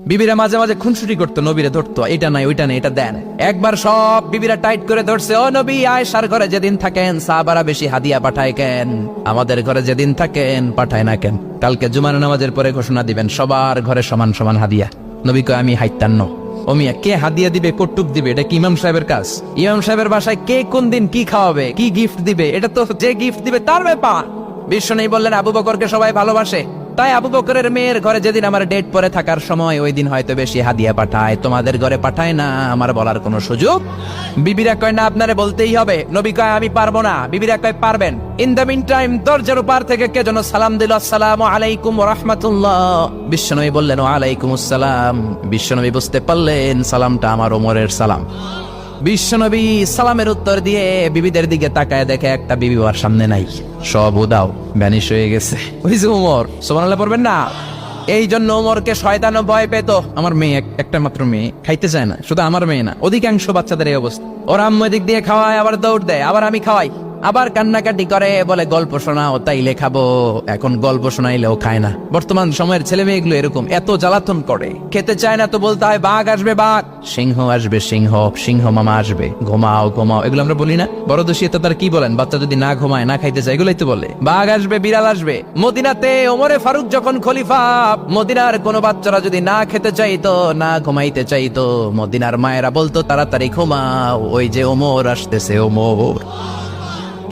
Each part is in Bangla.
বিবিরা মাঝে মাঝে খুনসুটি করতো, নবীরে ধরতো, এটা নাই ওইটা নাই এটা দেন। একবার সব বিবিরা টাইট করে ধরছে, ও নবী আয়েশার ঘরে যেদিন থাকেন সাহাবারা বেশি হাদিয়া পাঠায় কেন, আমাদের ঘরে যেদিন থাকেন পাঠায় না কেন? কালকে জুমার নামাজের পরে ঘোষণা দিবেন সবার ঘরে সমান সমান হাদিয়া। নবী কয় আমি হাইতান্ন। ও মিয়া, কে হাদিয়া দিবে, কটুক দিবে, এটা কি ইমাম সাহেবের কাজ? ইমাম সাহেবের বাসায় কে কোন দিন কি খাওয়াবে, কি গিফট দিবে, এটা তো যে গিফট দিবে তার ব্যাপার। বিশ্বনবী বললেন আবু বকরকে সবাই ভালোবাসে, তাই আবু বকরের মেয়ের ঘরে যেদিন আমার ডেট পরে থাকার সময় ওই দিন হয়তো বেশি হাদিয়া পাঠায়, তোমাদের ঘরে পাঠায় না। আমার বলার কোনো সুযোগ? বিবিরা কয় না, আপনারে বলতেই হবে। নবী কয় আমি পারবো না। বিবিরা কয় পারবেন। ইন দ্য মিন টাইম দরজার উপর থেকে কে যেন সালাম দিল, আসসালামু আলাইকুম ওয়া রাহমাতুল্লাহ। বিশ্বনবী বললেন ওয়া আলাইকুম আসসালাম। বিশ্বনবী বুঝতে পারলেন সালামটা আমার ওমরের সালাম। বিশ্বনবী সালামের উত্তর দিয়ে বিবিদের দিকে তাকায় দেখে একটা বিবি ওর সামনে নাই, সব উদাও, ভ্যানিশ হয়ে গেছে। ওই যে ওমর, সুবহানাল্লাহ পড়বেন না? এই জন্য ওমরকে শয়তানও ভয় পেত। আমার মেয়ে, একটা মাত্র মেয়ে, খাইতে চায় না। শুধু আমার মেয়ে না, অধিকাংশ বাচ্চাদের এই অবস্থা। ওরা আম্মু এদিক দিয়ে খাওয়ায়, আবার দৌড় দেয়, আবার আমি খাওয়াই, আবার কান্নাকাটি করে, বলে গল্প শোনাও, তাইলে খাবো। এখন গল্প শোনাইলেও খায় না। বর্তমান সময়ের ছেলে মেয়েগুলো এরকম, এত জ্বালাতন করে। খেতে চায় না তো বলতে হয় বাঘ আসবে বাঘ, সিংহ আসবে সিংহ, সিংহ মামা আসবে, ঘুমাও ঘুমাও, এগুলো আমরা বলি না? বড় দোষী তো তার কি বলেন, বাচ্চা যদি না ঘুমায় না খাইতে চায় এগুলাই তো বলে। বাঘ আসবে, বিড়াল আসবে। মদিনাতে ওমরে ফারুক যখন খলিফা, মদিনার কোনো বাচ্চারা যদি না খেতে চাইতো, না ঘুমাইতে চাইতো, মদিনার মায়েরা বলতো তাড়াতাড়ি ঘুমাও, ওই যে ওমর আসতেছে ওমর।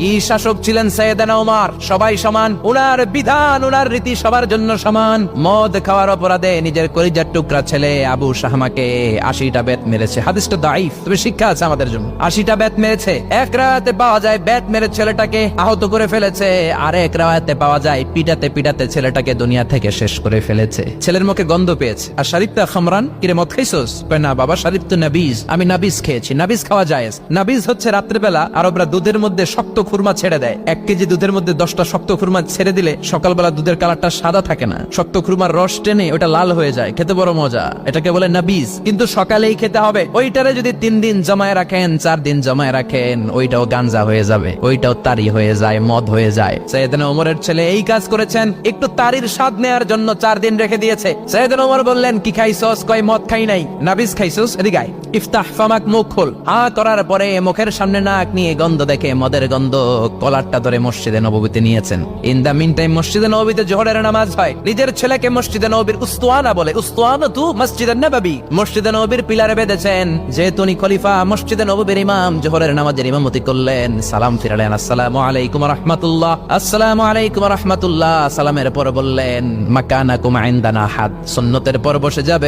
কি শাসক ছিলেন সাইয়েদনা ওমর! সবাই সমান, উনার বিধান, উনার রীতি সবার জন্য সমান। মদ খাওয়ার অপরাধে নিজের কলিজার টুকরা ছেলে আবু শাহমাকে 80টা বেত মেরেছে। হাদিসটা দাঈফ, তবে শিক্ষা আছে আমাদের জন্য। 80টা বেত মেরেছে। এক রাতে পাওয়া যায় বেত মেরে ছেলেটাকে আহত করে ফেলেছে, আর এক রাতে পাওয়া যায় পিটাতে পিটাতে ছেলেটাকে দুনিয়া থেকে শেষ করে ফেলেছে। ছেলের মুখে গন্ধ পেয়েছে। আর শরীফতা খামরান, কিরে মদ খাইছস? কয় না বাবা, শরীফ তো নাবিজ, আমি নাবিজ খেয়েছি। নাবিজ খাওয়া যায়। নাবিজ হচ্ছে রাত্রেবেলা আরবরা দুধের মধ্যে শক্ত খুরমা ছেড়ে দেয়। 1 কেজি দুধের মধ্যে 10টা শক্ত খুরমা ছেড়ে দিলে সকালবেলা দুধের কালারটা সাদা থাকে না, শক্ত খুরমার রস টেনে ওটা লাল হয়ে যায়, খেতে বড় মজা। এটাকে বলে নাবিজ। কিন্তু সকালেই খেতে হবে। ওইটারে যদি 3 দিন জমায় রাখেন, 4 দিন জমায় রাখেন, ওইটাও গাঞ্জা হয়ে যাবে, ওইটাও তারি হয়ে যায়, মদ হয়ে যায়। সাইয়েদনা ওমরের ছেলে এই কাজ করেছেন, একটু তারির স্বাদ নেয়ার জন্য 4 দিন রেখে দিয়েছে। সাইয়েদনা ওমর বললেন কি খাইছস? কয় মদ খাই নাই। নাবিজ খাইছস? এদিকে আয়, ইফতাহ ফামাক, মুখ খোল। করার পরে মুখের সামনে নাক নিয়ে গন্ধ দেখে মদের গন্ধ, কলারটা ধরে মসজিদে নববীতে নিয়েছেন। ইন দা মিন টাইম মসজিদে নববীতে জোহরের নামাজ হয়। নিজের ছেলেকে মসজিদে নববীর উস্তুয়ানা বলে, উস্তুয়ানাতু মসজিদুন নববী, মসজিদে নববীর পিলারে বেঁধেছেন। যেহেতু উনি খলিফা, মসজিদে নববীর ইমাম, জোহরের নামাজের ইমামতি করলেন। সালাম ফিরালেন, আসসালামু আলাইকুম ওয়া রাহমাতুল্লাহ, আসসালামু আলাইকুম ওয়া রাহমাতুল্লাহ। সালামের পর বললেন মাকানাকুম ইনদানা হাদ, সুন্নতের পর বসে যাবে।